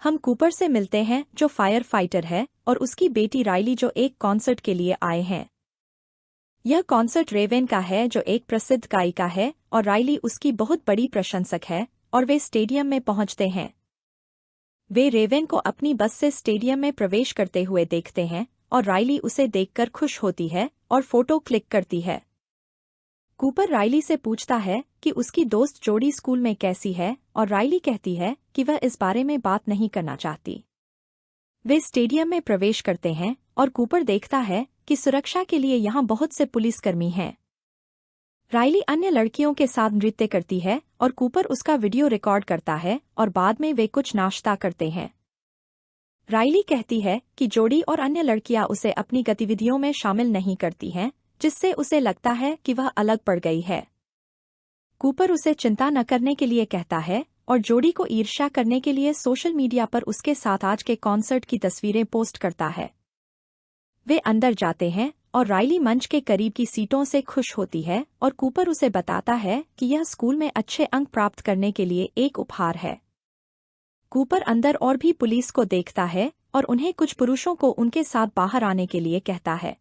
हम कूपर से मिलते हैं जो फायर फाइटर है और उसकी बेटी राइली जो एक कॉन्सर्ट के लिए आए हैं। यह कॉन्सर्ट रेवेन का है जो एक प्रसिद्ध गायिका है और राइली उसकी बहुत बड़ी प्रशंसक है और वे स्टेडियम में पहुंचते हैं। वे रेवेन को अपनी बस से स्टेडियम में प्रवेश करते हुए देखते हैं और राइली उसे देखकर खुश होती है और फोटो क्लिक करती है। कूपर राइली से पूछता है कि उसकी दोस्त जोड़ी स्कूल में कैसी है और राइली कहती है कि वह इस बारे में बात नहीं करना चाहती। वे स्टेडियम में प्रवेश करते हैं और कूपर देखता है कि सुरक्षा के लिए यहाँ बहुत से पुलिसकर्मी हैं। राइली अन्य लड़कियों के साथ नृत्य करती है और कूपर उसका वीडियो रिकॉर्ड करता है और बाद में वे कुछ नाश्ता करते हैं। राइली कहती है कि जोड़ी और अन्य लड़कियां उसे अपनी गतिविधियों में शामिल नहीं करती हैं, जिससे उसे लगता है कि वह अलग पड़ गई है। कूपर उसे चिंता न करने के लिए कहता है और जोड़ी को ईर्ष्या करने के लिए सोशल मीडिया पर उसके साथ आज के कॉन्सर्ट की तस्वीरें पोस्ट करता है। वे अंदर जाते हैं और राइली मंच के करीब की सीटों से खुश होती है और कूपर उसे बताता है कि यह स्कूल में अच्छे अंक प्राप्त करने के लिए एक उपहार है। कूपर अंदर और भी पुलिस को देखता है और उन्हें कुछ पुरुषों को उनके साथ बाहर आने के लिए कहता है।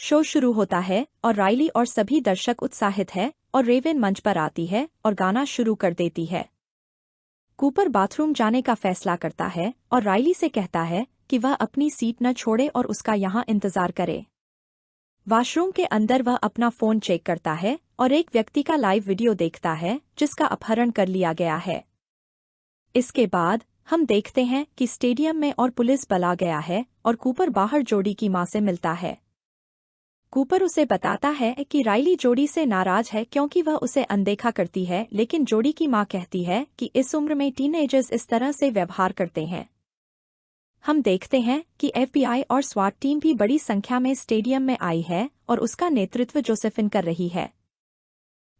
शो शुरू होता है और राइली और सभी दर्शक उत्साहित है और रेवेन मंच पर आती है और गाना शुरू कर देती है। कूपर बाथरूम जाने का फैसला करता है और राइली से कहता है कि वह अपनी सीट न छोड़े और उसका यहाँ इंतजार करे। वॉशरूम के अंदर वह अपना फोन चेक करता है और एक व्यक्ति का लाइव वीडियो देखता है जिसका अपहरण कर लिया गया है। इसके बाद हम देखते हैं कि स्टेडियम में और पुलिस बल आ गया है और कूपर बाहर जोड़ी की मां से मिलता है। कूपर उसे बताता है कि राइली जोड़ी से नाराज है क्योंकि वह उसे अनदेखा करती है, लेकिन जोड़ी की मां कहती है कि इस उम्र में टीनएजर्स इस तरह से व्यवहार करते हैं। हम देखते हैं कि FBI और स्वाट टीम भी बड़ी संख्या में स्टेडियम में आई है और उसका नेतृत्व जोसेफिन कर रही है।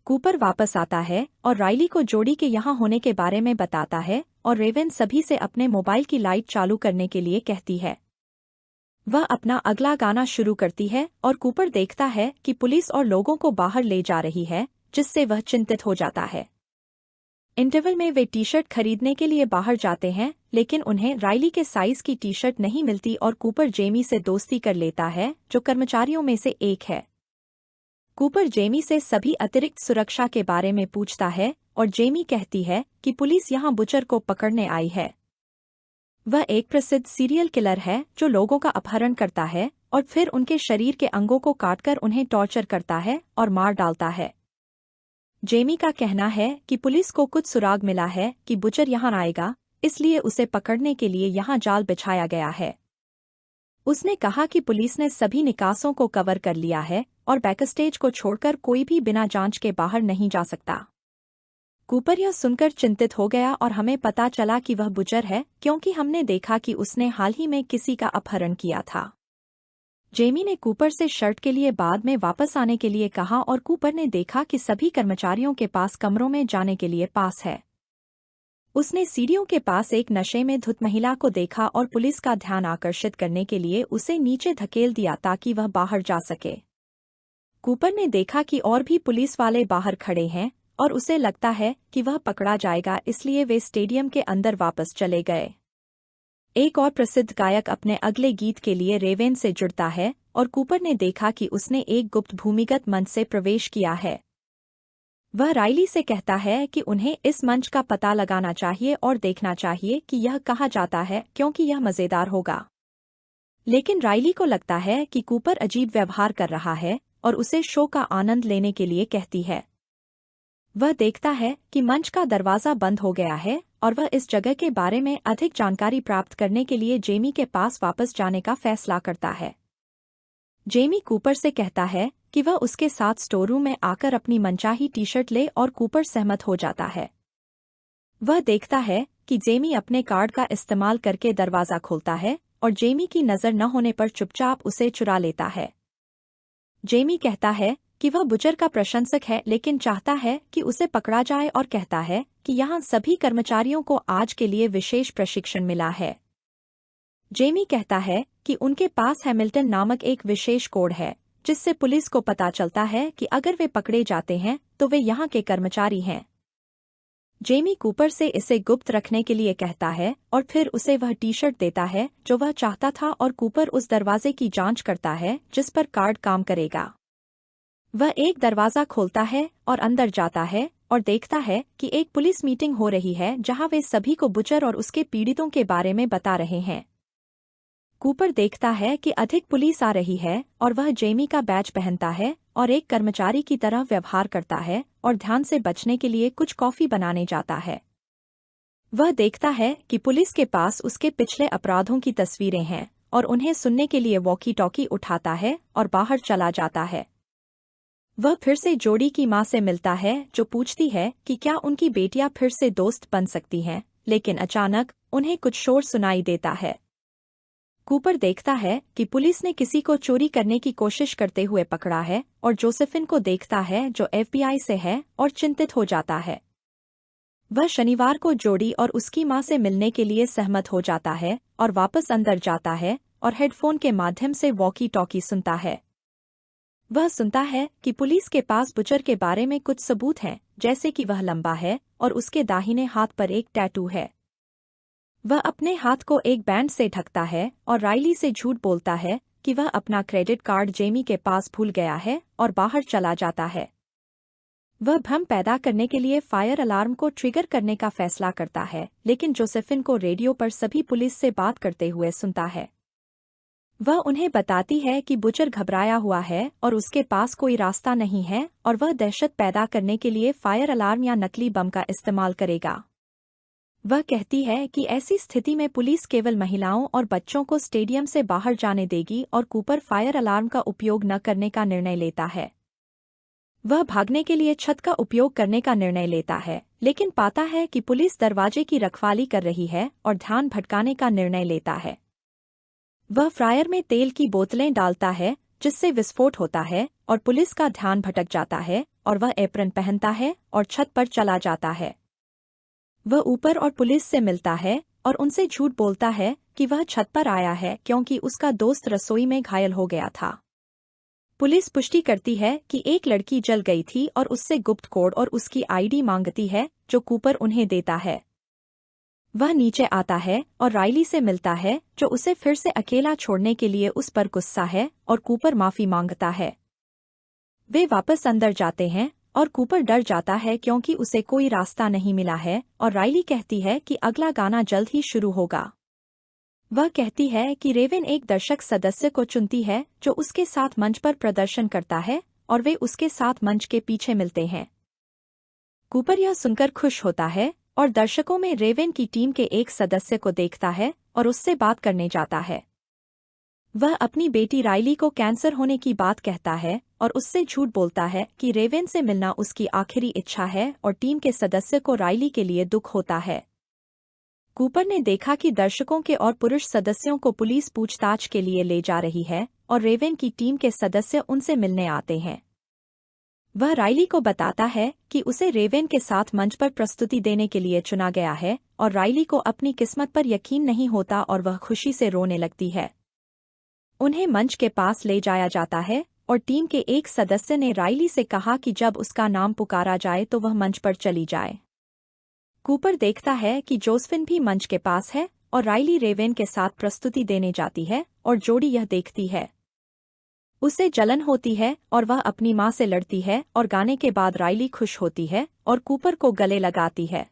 कूपर वापस आता है और राइली को जोड़ी के यहाँ होने के बारे में बताता है और रेवेन सभी से अपने मोबाइल की लाइट चालू करने के लिए कहती है। वह अपना अगला गाना शुरू करती है और कूपर देखता है कि पुलिस और लोगों को बाहर ले जा रही है, जिससे वह चिंतित हो जाता है। इंटरवल में वे टी-शर्ट खरीदने के लिए बाहर जाते हैं, लेकिन उन्हें राइली के साइज की टी-शर्ट नहीं मिलती और कूपर जेमी से दोस्ती कर लेता है, जो कर्मचारियों में से एक है। कूपर जेमी से सभी अतिरिक्त सुरक्षा के बारे में पूछता है और जेमी कहती है कि पुलिस यहाँ बुचर को पकड़ने आई है। वह एक प्रसिद्ध सीरियल किलर है जो लोगों का अपहरण करता है और फिर उनके शरीर के अंगों को काटकर उन्हें टॉर्चर करता है और मार डालता है। जेमी का कहना है कि पुलिस को कुछ सुराग मिला है कि बुचर यहाँ आएगा, इसलिए उसे पकड़ने के लिए यहाँ जाल बिछाया गया है। उसने कहा कि पुलिस ने सभी निकासों को कवर कर लिया है और बैकस्टेज को छोड़कर कोई भी बिना जांच के बाहर नहीं जा सकता। कूपर यह सुनकर चिंतित हो गया और हमें पता चला कि वह बुचर है क्योंकि हमने देखा कि उसने हाल ही में किसी का अपहरण किया था। जेमी ने कूपर से शर्ट के लिए बाद में वापस आने के लिए कहा और कूपर ने देखा कि सभी कर्मचारियों के पास कमरों में जाने के लिए पास है। उसने सीढ़ियों के पास एक नशे में धुत महिला को देखा और पुलिस का ध्यान आकर्षित करने के लिए उसे नीचे धकेल दिया ताकि वह बाहर जा सके। कूपर ने देखा कि और भी पुलिस वाले बाहर खड़े हैं और उसे लगता है कि वह पकड़ा जाएगा, इसलिए वे स्टेडियम के अंदर वापस चले गए। एक और प्रसिद्ध गायक अपने अगले गीत के लिए रेवेन से जुड़ता है और कूपर ने देखा कि उसने एक गुप्त भूमिगत मंच से प्रवेश किया है। वह राइली से कहता है कि उन्हें इस मंच का पता लगाना चाहिए और देखना चाहिए कि यह कहाँ जाता है क्योंकि यह मज़ेदार होगा। लेकिन राइली को लगता है कि कूपर अजीब व्यवहार कर रहा है और उसे शो का आनंद लेने के लिए कहती है। वह देखता है कि मंच का दरवाज़ा बंद हो गया है और वह इस जगह के बारे में अधिक जानकारी प्राप्त करने के लिए जेमी के पास वापस जाने का फैसला करता है। जेमी कूपर से कहता है कि वह उसके साथ स्टोर रूम में आकर अपनी मनचाही टी-शर्ट ले और कूपर सहमत हो जाता है। वह देखता है कि जेमी अपने कार्ड का इस्तेमाल करके दरवाज़ा खोलता है और जेमी की नज़र न होने पर चुपचाप उसे चुरा लेता है। जेमी कहता है कि वह बुचर का प्रशंसक है, लेकिन चाहता है कि उसे पकड़ा जाए और कहता है कि यहाँ सभी कर्मचारियों को आज के लिए विशेष प्रशिक्षण मिला है। जेमी कहता है कि उनके पास हैमिल्टन नामक एक विशेष कोड है, जिससे पुलिस को पता चलता है कि अगर वे पकड़े जाते हैं तो वे यहाँ के कर्मचारी हैं। जेमी कूपर से इसे गुप्त रखने के लिए कहता है और फिर उसे वह टी शर्ट देता है जो वह चाहता था और कूपर उस दरवाजे की जांच करता है जिस पर कार्ड काम करेगा। वह एक दरवाजा खोलता है और अंदर जाता है और देखता है कि एक पुलिस मीटिंग हो रही है जहां वे सभी को बुचर और उसके पीड़ितों के बारे में बता रहे हैं। कूपर देखता है कि अधिक पुलिस आ रही है और वह जेमी का बैज पहनता है और एक कर्मचारी की तरह व्यवहार करता है और ध्यान से बचने के लिए कुछ कॉफी बनाने जाता है। वह देखता है कि पुलिस के पास उसके पिछले अपराधों की तस्वीरें हैं और उन्हें सुनने के लिए वॉकी टॉकी उठाता है और बाहर चला जाता है। वह फिर से जोड़ी की मां से मिलता है जो पूछती है कि क्या उनकी बेटियां फिर से दोस्त बन सकती हैं, लेकिन अचानक उन्हें कुछ शोर सुनाई देता है। कूपर देखता है कि पुलिस ने किसी को चोरी करने की कोशिश करते हुए पकड़ा है और जोसेफिन को देखता है जो FBI से है और चिंतित हो जाता है। वह शनिवार को जोड़ी और उसकी मां से मिलने के लिए सहमत हो जाता है और वापस अंदर जाता है और हेडफोन के माध्यम से वॉकी टॉकी सुनता है। वह सुनता है कि पुलिस के पास बुचर के बारे में कुछ सबूत हैं, जैसे कि वह लंबा है और उसके दाहिने हाथ पर एक टैटू है। वह अपने हाथ को एक बैंड से ढकता है और राइली से झूठ बोलता है कि वह अपना क्रेडिट कार्ड जेमी के पास भूल गया है और बाहर चला जाता है। वह भ्रम पैदा करने के लिए फायर अलार्म को ट्रिगर करने का फैसला करता है, लेकिन जोसेफिन को रेडियो पर सभी पुलिस से बात करते हुए सुनता है। वह उन्हें बताती है कि बुचर घबराया हुआ है और उसके पास कोई रास्ता नहीं है और वह दहशत पैदा करने के लिए फायर अलार्म या नकली बम का इस्तेमाल करेगा। वह कहती है कि ऐसी स्थिति में पुलिस केवल महिलाओं और बच्चों को स्टेडियम से बाहर जाने देगी और कूपर फायर अलार्म का उपयोग न करने का निर्णय लेता है। वह भागने के लिए छत का उपयोग करने का निर्णय लेता है, लेकिन पाता है कि पुलिस दरवाजे की रखवाली कर रही है और ध्यान भटकाने का निर्णय लेता है। वह फ्रायर में तेल की बोतलें डालता है जिससे विस्फोट होता है और पुलिस का ध्यान भटक जाता है और वह एप्रन पहनता है और छत पर चला जाता है। वह ऊपर और पुलिस से मिलता है और उनसे झूठ बोलता है कि वह छत पर आया है क्योंकि उसका दोस्त रसोई में घायल हो गया था। पुलिस पुष्टि करती है कि एक लड़की जल गई थी और उससे गुप्त कोड और उसकी ID मांगती है जो कूपर उन्हें देता है। वह नीचे आता है और राइली से मिलता है जो उसे फिर से अकेला छोड़ने के लिए उस पर गुस्सा है और कूपर माफी मांगता है। वे वापस अंदर जाते हैं और कूपर डर जाता है क्योंकि उसे कोई रास्ता नहीं मिला है और राइली कहती है कि अगला गाना जल्द ही शुरू होगा। वह कहती है कि रेवेन एक दर्शक सदस्य को चुनती है जो उसके साथ मंच पर प्रदर्शन करता है और वे उसके साथ मंच के पीछे मिलते हैं। कूपर यह सुनकर खुश होता है और दर्शकों में रेवेन की टीम के एक सदस्य को देखता है और उससे बात करने जाता है। वह अपनी बेटी राइली को कैंसर होने की बात कहता है और उससे झूठ बोलता है कि रेवेन से मिलना उसकी आखिरी इच्छा है और टीम के सदस्य को राइली के लिए दुख होता है। कूपर ने देखा कि दर्शकों के और पुरुष सदस्यों को पुलिस पूछताछ के लिए ले जा रही है और रेवेन की टीम के सदस्य उनसे मिलने आते हैं। वह राइली को बताता है कि उसे रेवेन के साथ मंच पर प्रस्तुति देने के लिए चुना गया है और राइली को अपनी किस्मत पर यकीन नहीं होता और वह खुशी से रोने लगती है। उन्हें मंच के पास ले जाया जाता है और टीम के एक सदस्य ने राइली से कहा कि जब उसका नाम पुकारा जाए तो वह मंच पर चली जाए। कूपर देखता है कि जोसेफिन भी मंच के पास है और राइली रेवेन के साथ प्रस्तुति देने जाती है और जोड़ी यह देखती है। उसे जलन होती है और वह अपनी मां से लड़ती है और गाने के बाद राइली खुश होती है और कूपर को गले लगाती है।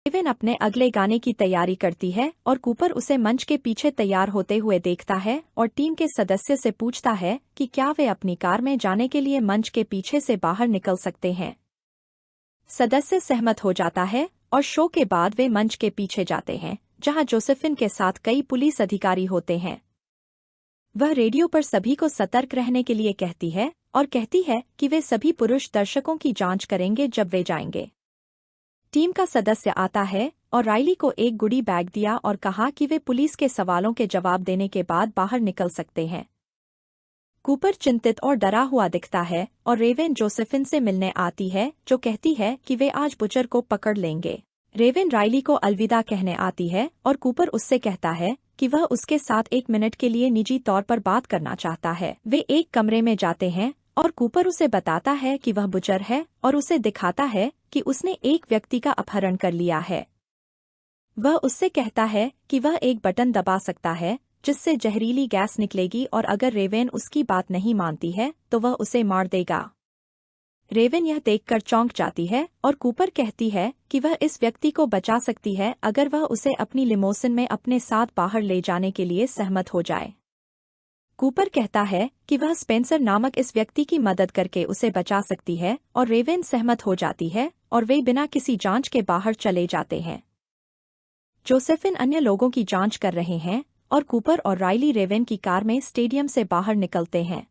रेवेन अपने अगले गाने की तैयारी करती है और कूपर उसे मंच के पीछे तैयार होते हुए देखता है और टीम के सदस्य से पूछता है कि क्या वे अपनी कार में जाने के लिए मंच के पीछे से बाहर निकल सकते हैं। सदस्य सहमत हो जाता है और शो के बाद वे मंच के पीछे जाते हैं जहां जोसेफिन के साथ कई पुलिस अधिकारी होते हैं। वह रेडियो पर सभी को सतर्क रहने के लिए कहती है और कहती है कि वे सभी पुरुष दर्शकों की जांच करेंगे जब वे जाएंगे। टीम का सदस्य आता है और राइली को एक गुडी बैग दिया और कहा कि वे पुलिस के सवालों के जवाब देने के बाद बाहर निकल सकते हैं। कूपर चिंतित और डरा हुआ दिखता है और रेवेन जोसेफिन से मिलने आती है जो कहती है कि वे आज बुचर को पकड़ लेंगे। रेवेन राइली को अलविदा कहने आती है और कूपर उससे कहता है कि वह उसके साथ 1 मिनट के लिए निजी तौर पर बात करना चाहता है। वे एक कमरे में जाते हैं और कूपर उसे बताता है कि वह बुचर है और उसे दिखाता है कि उसने एक व्यक्ति का अपहरण कर लिया है। वह उससे कहता है कि वह एक बटन दबा सकता है जिससे जहरीली गैस निकलेगी और अगर रेवेन उसकी बात नहीं मानती है तो वह उसे मार देगा। रेवेन यह देखकर चौंक जाती है और कूपर कहती है कि वह इस व्यक्ति को बचा सकती है अगर वह उसे अपनी लिमोसिन में अपने साथ बाहर ले जाने के लिए सहमत हो जाए। कूपर कहता है कि वह स्पेंसर नामक इस व्यक्ति की मदद करके उसे बचा सकती है और रेवेन सहमत हो जाती है और वे बिना किसी जांच के बाहर चले जाते हैं। जोसेफिन अन्य लोगों की जांच कर रहे हैं और कूपर और राइली रेवेन की कार में स्टेडियम से बाहर निकलते हैं।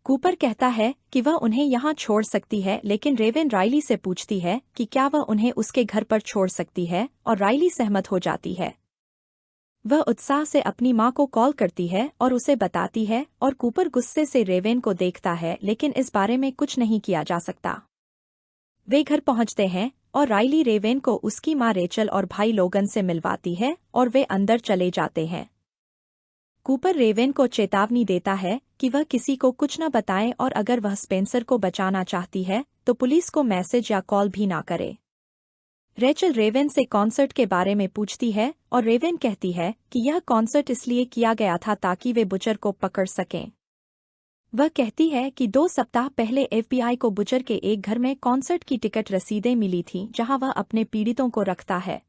कूपर कहता है कि वह उन्हें यहां छोड़ सकती है, लेकिन रेवेन राइली से पूछती है कि क्या वह उन्हें उसके घर पर छोड़ सकती है और राइली सहमत हो जाती है। वह उत्साह से अपनी मां को कॉल करती है और उसे बताती है और कूपर गुस्से से रेवेन को देखता है, लेकिन इस बारे में कुछ नहीं किया जा सकता। वे घर पहुंचते हैं और राइली रेवेन को उसकी मां रेचल और भाई लोगन से मिलवाती है और वे अंदर चले जाते हैं। कूपर रेवेन को चेतावनी देता है कि वह किसी को कुछ न बताए और अगर वह स्पेंसर को बचाना चाहती है तो पुलिस को मैसेज या कॉल भी ना करे। रेचल रेवेन से कॉन्सर्ट के बारे में पूछती है और रेवेन कहती है कि यह कॉन्सर्ट इसलिए किया गया था ताकि वे बुचर को पकड़ सकें। वह कहती है कि 2 सप्ताह पहले एफबीआई को बुचर के एक घर में कॉन्सर्ट की टिकट रसीदें मिली थीं जहां वह अपने पीड़ितों को रखता है।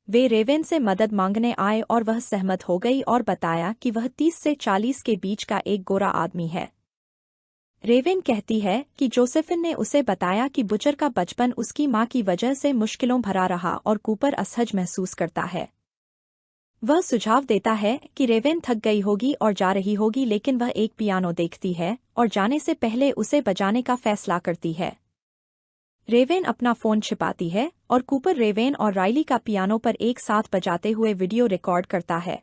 वे रेवेन से मदद मांगने आए और वह सहमत हो गई और बताया कि वह 30 से 40 के बीच का एक गोरा आदमी है। रेवेन कहती है कि जोसेफिन ने उसे बताया कि बुचर का बचपन उसकी मां की वजह से मुश्किलों भरा रहा और कूपर असहज महसूस करता है। वह सुझाव देता है कि रेवेन थक गई होगी और जा रही होगी, लेकिन वह एक पियानो देखती है और जाने से पहले उसे बजाने का फैसला करती है। रेवेन अपना फोन छिपाती है और कूपर रेवेन और राइली का पियानो पर एक साथ बजाते हुए वीडियो रिकॉर्ड करता है।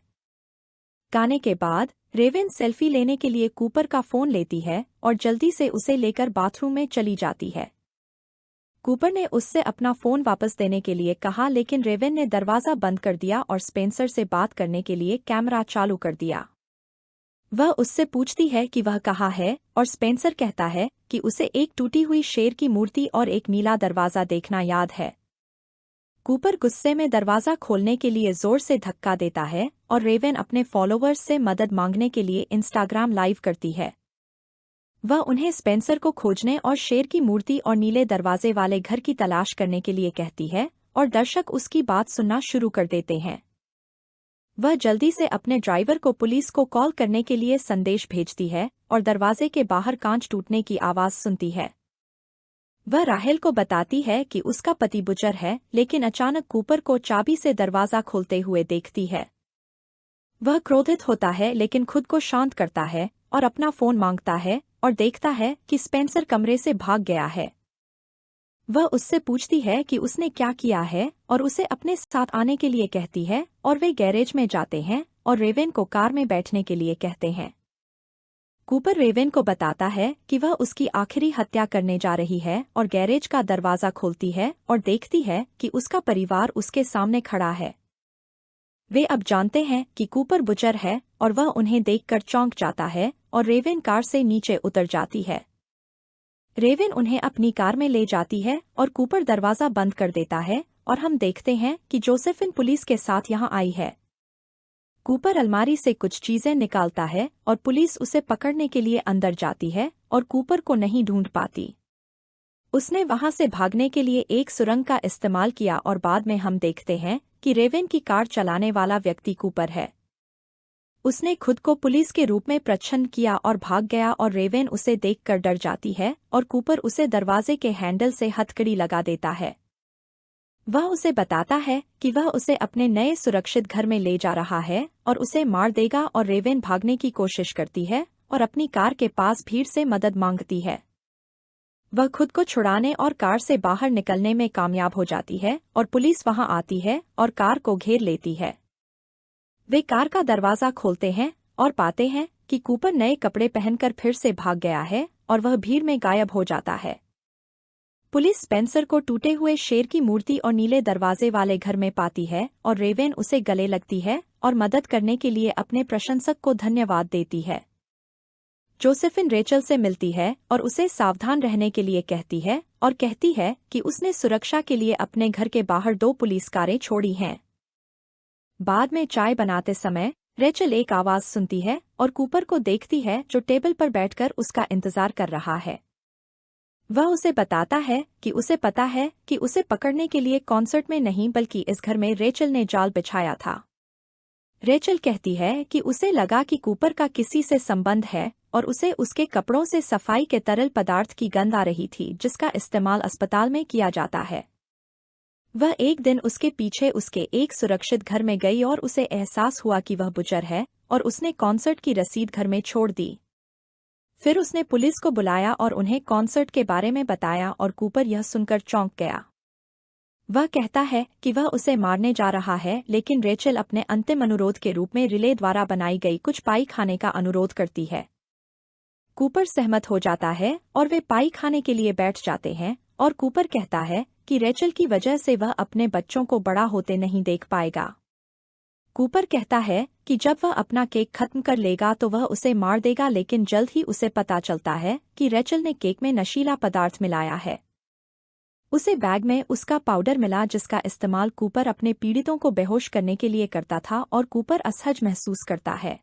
गाने के बाद रेवेन सेल्फी लेने के लिए कूपर का फोन लेती है और जल्दी से उसे लेकर बाथरूम में चली जाती है। कूपर ने उससे अपना फोन वापस देने के लिए कहा, लेकिन रेवेन ने दरवाज़ा बंद कर दिया और स्पेंसर से बात करने के लिए कैमरा चालू कर दिया। वह उससे पूछती है कि वह कहाँ है और स्पेंसर कहता है कि उसे एक टूटी हुई शेर की मूर्ति और एक नीला दरवाज़ा देखना याद है। कूपर गुस्से में दरवाज़ा खोलने के लिए जोर से धक्का देता है और रेवेन अपने फॉलोअर्स से मदद मांगने के लिए इंस्टाग्राम लाइव करती है। वह उन्हें स्पेंसर को खोजने और शेर की मूर्ति और नीले दरवाजे वाले घर की तलाश करने के लिए कहती है और दर्शक उसकी बात सुनना शुरू कर देते हैं। वह जल्दी से अपने ड्राइवर को पुलिस को कॉल करने के लिए संदेश भेजती है और दरवाजे के बाहर कांच टूटने की आवाज़ सुनती है। वह राहेल को बताती है कि उसका पति बुचर है, लेकिन अचानक कूपर को चाबी से दरवाज़ा खोलते हुए देखती है। वह क्रोधित होता है लेकिन खुद को शांत करता है और अपना फ़ोन मांगता है और देखता है कि स्पेंसर कमरे से भाग गया है। वह उससे पूछती है कि उसने क्या किया है और उसे अपने साथ आने के लिए कहती है और वे गैरेज में जाते हैं और रेवेन को कार में बैठने के लिए कहते हैं। कूपर रेवेन को बताता है कि वह उसकी आखिरी हत्या करने जा रही है और गैरेज का दरवाज़ा खोलती है और देखती है कि उसका परिवार उसके सामने खड़ा है। वे अब जानते हैं कि कूपर बुचर है और वह उन्हें देखकर चौंक जाता है और रेवेन कार से नीचे उतर जाती है। रेवेन उन्हें अपनी कार में ले जाती है और कूपर दरवाज़ा बंद कर देता है और हम देखते हैं कि जोसेफिन पुलिस के साथ यहाँ आई है। कूपर अलमारी से कुछ चीज़ें निकालता है और पुलिस उसे पकड़ने के लिए अंदर जाती है और कूपर को नहीं ढूंढ पाती। उसने वहां से भागने के लिए एक सुरंग का इस्तेमाल किया और बाद में हम देखते हैं कि रेवेन की कार चलाने वाला व्यक्ति कूपर है। उसने खुद को पुलिस के रूप में प्रच्छन्न किया और भाग गया और रेवेन उसे देखकर डर जाती है और कूपर उसे दरवाजे के हैंडल से हथकड़ी लगा देता है। वह उसे बताता है कि वह उसे अपने नए सुरक्षित घर में ले जा रहा है और उसे मार देगा और रेवेन भागने की कोशिश करती है और अपनी कार के पास भीड़ से मदद मांगती है। वह खुद को छुड़ाने और कार से बाहर निकलने में कामयाब हो जाती है और पुलिस वहां आती है और कार को घेर लेती है। वे कार का दरवाज़ा खोलते हैं और पाते हैं कि कूपर नए कपड़े पहनकर फिर से भाग गया है और वह भीड़ में गायब हो जाता है। पुलिस स्पेंसर को टूटे हुए शेर की मूर्ति और नीले दरवाजे वाले घर में पाती है और रेवेन उसे गले लगती है और मदद करने के लिए अपने प्रशंसक को धन्यवाद देती है। जोसेफिन रेचल से मिलती है और उसे सावधान रहने के लिए कहती है और कहती है कि उसने सुरक्षा के लिए अपने घर के बाहर 2 पुलिस कारें छोड़ी हैं। बाद में चाय बनाते समय रेचल एक आवाज सुनती है और कूपर को देखती है जो टेबल पर बैठकर उसका इंतजार कर रहा है। वह उसे बताता है कि उसे पता है कि उसे पकड़ने के लिए कॉन्सर्ट में नहीं बल्कि इस घर में रेचल ने जाल बिछाया था। रेचल कहती है कि उसे लगा कि कूपर का किसी से संबंध है और उसे उसके कपड़ों से सफाई के तरल पदार्थ की गंध आ रही थी जिसका इस्तेमाल अस्पताल में किया जाता है। वह एक दिन उसके पीछे उसके एक सुरक्षित घर में गई और उसे एहसास हुआ कि वह बुजर है और उसने कॉन्सर्ट की रसीद घर में छोड़ दी। फिर उसने पुलिस को बुलाया और उन्हें कॉन्सर्ट के बारे में बताया और कूपर यह सुनकर चौंक गया। वह कहता है कि वह उसे मारने जा रहा है, लेकिन रेचल अपने अंतिम अनुरोध के रूप में रिले द्वारा बनाई गई कुछ पाई खाने का अनुरोध करती है। कूपर सहमत हो जाता है और वे पाई खाने के लिए बैठ जाते हैं और कूपर कहता है कि रेचल की वजह से वह अपने बच्चों को बड़ा होते नहीं देख पाएगा। कूपर कहता है कि जब वह अपना केक खत्म कर लेगा तो वह उसे मार देगा, लेकिन जल्द ही उसे पता चलता है कि रेचल ने केक में नशीला पदार्थ मिलाया है। उसे बैग में उसका पाउडर मिला जिसका इस्तेमाल कूपर अपने पीड़ितों को बेहोश करने के लिए करता था और कूपर असहज महसूस करता है।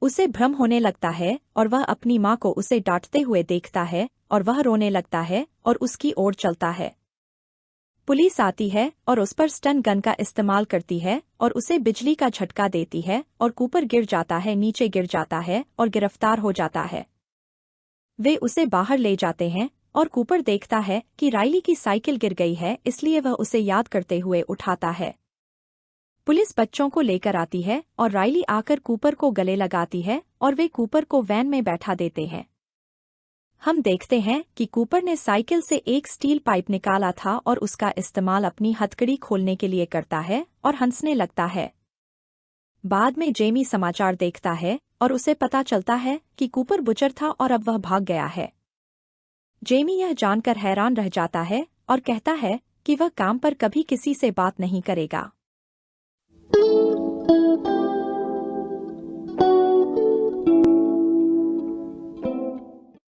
उसे भ्रम होने लगता है और वह अपनी माँ को उसे डांटते हुए देखता है और वह रोने लगता है और उसकी ओर चलता है। पुलिस आती है और उस पर स्टन गन का इस्तेमाल करती है और उसे बिजली का झटका देती है और कूपर गिर जाता है, नीचे गिर जाता है और गिरफ्तार हो जाता है। वे उसे बाहर ले जाते हैं और कूपर देखता है कि राइली की साइकिल गिर गई है, इसलिए वह उसे याद करते हुए उठाता है। पुलिस बच्चों को लेकर आती है और राइली आकर कूपर को गले लगाती है और वे कूपर को वैन में बैठा देते हैं। हम देखते हैं कि कूपर ने साइकिल से एक स्टील पाइप निकाला था और उसका इस्तेमाल अपनी हथकड़ी खोलने के लिए करता है और हंसने लगता है। बाद में जेमी समाचार देखता है और उसे पता चलता है कि कूपर बुचर था और अब वह भाग गया है। जेमी यह जानकर हैरान रह जाता है और कहता है कि वह काम पर कभी किसी से बात नहीं करेगा।